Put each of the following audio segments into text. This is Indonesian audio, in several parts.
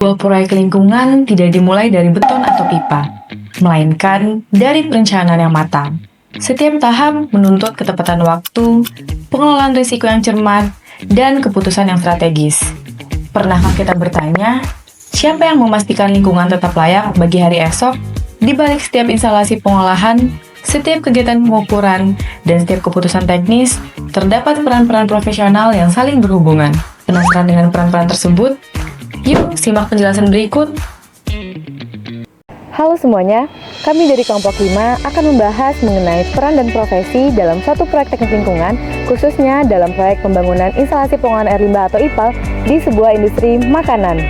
Sebuah proyek lingkungan tidak dimulai dari beton atau pipa, melainkan dari perencanaan yang matang. Setiap tahap menuntut ketepatan waktu, pengelolaan risiko yang cermat, dan keputusan yang strategis. Pernahkah kita bertanya, siapa yang memastikan lingkungan tetap layak bagi hari esok? Di balik setiap instalasi pengolahan, setiap kegiatan pengukuran, dan setiap keputusan teknis, terdapat peran-peran profesional yang saling berhubungan. Penasaran dengan peran-peran tersebut? Yuk, simak penjelasan berikut. Halo semuanya, kami dari kelompok 5 akan membahas mengenai peran dan profesi dalam suatu proyek teknik lingkungan, khususnya dalam proyek pembangunan instalasi pengolahan air limbah atau IPAL di sebuah industri makanan.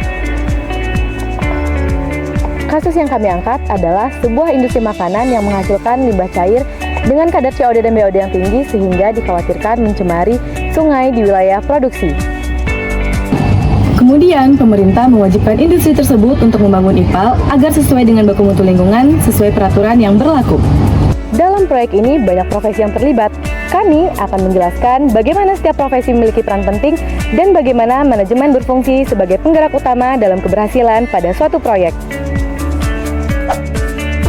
Kasus yang kami angkat adalah sebuah industri makanan yang menghasilkan limbah cair dengan kadar COD dan BOD yang tinggi sehingga dikhawatirkan mencemari sungai di wilayah produksi. Kemudian, pemerintah mewajibkan industri tersebut untuk membangun IPAL agar sesuai dengan baku mutu lingkungan sesuai peraturan yang berlaku. Dalam proyek ini banyak profesi yang terlibat. Kami akan menjelaskan bagaimana setiap profesi memiliki peran penting dan bagaimana manajemen berfungsi sebagai penggerak utama dalam keberhasilan pada suatu proyek.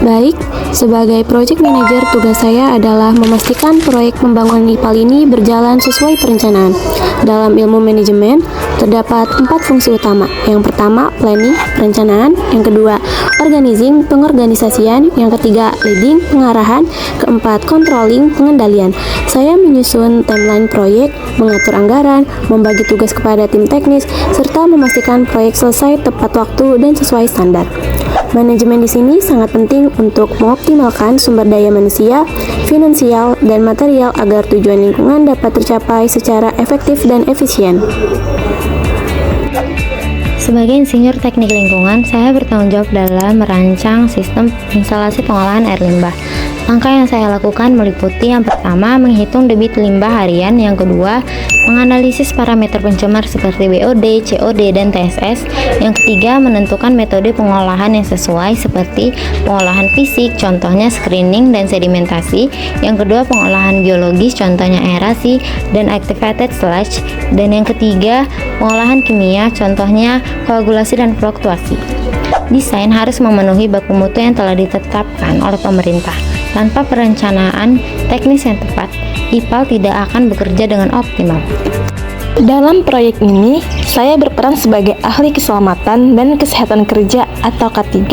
Baik, sebagai project manager tugas saya adalah memastikan proyek pembangunan IPAL ini berjalan sesuai perencanaan. Dalam ilmu manajemen, terdapat 4 fungsi utama. Yang pertama, planning, perencanaan. Yang kedua, organizing, pengorganisasian. Yang ketiga, leading, pengarahan. Keempat, controlling, pengendalian. Saya menyusun timeline proyek, mengatur anggaran, membagi tugas kepada tim teknis, serta memastikan proyek selesai tepat waktu dan sesuai standar. Manajemen di sini sangat penting untuk mengoptimalkan sumber daya manusia, finansial, dan material agar tujuan lingkungan dapat tercapai secara efektif dan efisien. Sebagai insinyur teknik lingkungan, saya bertanggung jawab dalam merancang sistem instalasi pengolahan air limbah. Langkah yang saya lakukan meliputi yang pertama, menghitung debit limbah harian, yang kedua, menganalisis parameter pencemar seperti BOD, COD, dan TSS, yang ketiga, menentukan metode pengolahan yang sesuai seperti pengolahan fisik, contohnya screening dan sedimentasi, yang kedua, pengolahan biologis, contohnya aerasi dan activated sludge, dan yang ketiga, pengolahan kimia, contohnya koagulasi dan fluktuasi. Desain harus memenuhi baku mutu yang telah ditetapkan oleh pemerintah. Tanpa perencanaan teknis yang tepat, IPAL tidak akan bekerja dengan optimal. Dalam proyek ini, saya berperan sebagai ahli keselamatan dan kesehatan kerja atau K3.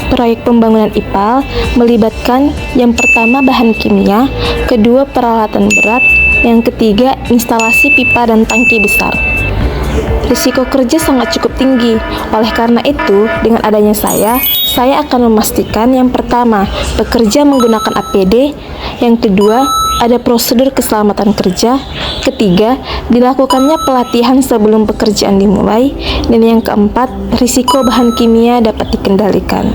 Proyek pembangunan IPAL melibatkan yang pertama bahan kimia, kedua peralatan berat, yang ketiga instalasi pipa dan tangki besar. Risiko kerja sangat cukup tinggi. Oleh karena itu, dengan adanya saya akan memastikan yang pertama, bekerja menggunakan APD, yang kedua, ada prosedur keselamatan kerja, ketiga, dilakukannya pelatihan sebelum pekerjaan dimulai, dan yang keempat, risiko bahan kimia dapat dikendalikan.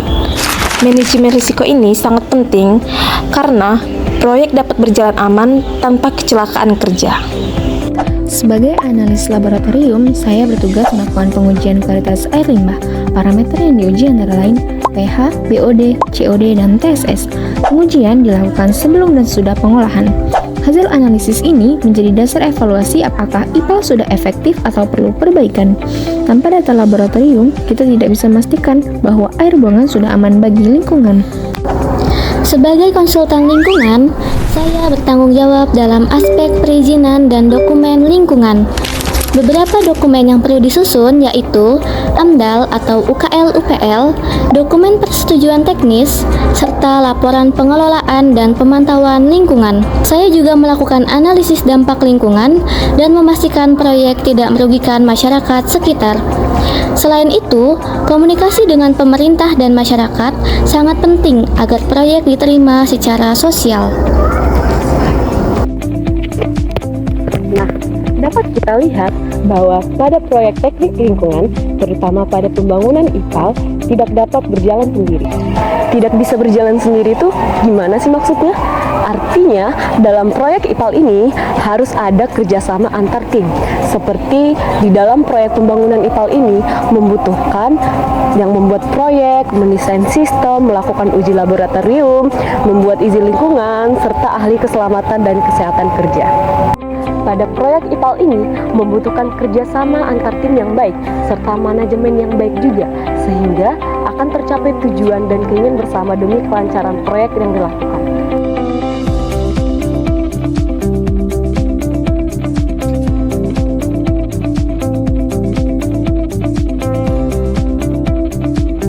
Manajemen risiko ini sangat penting karena proyek dapat berjalan aman tanpa kecelakaan kerja. Sebagai analis laboratorium, saya bertugas melakukan pengujian kualitas air limbah. Parameter yang diuji antara lain pH, BOD, COD, dan TSS. Pengujian dilakukan sebelum dan sesudah pengolahan. Hasil analisis ini menjadi dasar evaluasi apakah IPAL sudah efektif atau perlu perbaikan. Tanpa data laboratorium, kita tidak bisa memastikan bahwa air buangan sudah aman bagi lingkungan. Sebagai konsultan lingkungan, saya bertanggung jawab dalam aspek perizinan dan dokumen lingkungan. Beberapa dokumen yang perlu disusun yaitu AMDAL atau UKL-UPL, dokumen persetujuan teknis, serta laporan pengelolaan dan pemantauan lingkungan. Saya juga melakukan analisis dampak lingkungan dan memastikan proyek tidak merugikan masyarakat sekitar. Selain itu, komunikasi dengan pemerintah dan masyarakat sangat penting agar proyek diterima secara sosial. Nah, dapat kita lihat bahwa pada proyek teknik lingkungan, terutama pada pembangunan IPAL, tidak dapat berjalan sendiri. Tidak bisa berjalan sendiri itu gimana sih maksudnya? Artinya, dalam proyek IPAL ini harus ada kerjasama antar tim. Seperti di dalam proyek pembangunan IPAL ini membutuhkan yang membuat proyek, mendesain sistem, melakukan uji laboratorium, membuat izin lingkungan, serta ahli keselamatan dan kesehatan kerja. pada proyek IPAL ini membutuhkan kerjasama antar tim yang baik serta manajemen yang baik juga, sehingga akan tercapai tujuan dan keinginan bersama demi kelancaran proyek yang dilakukan.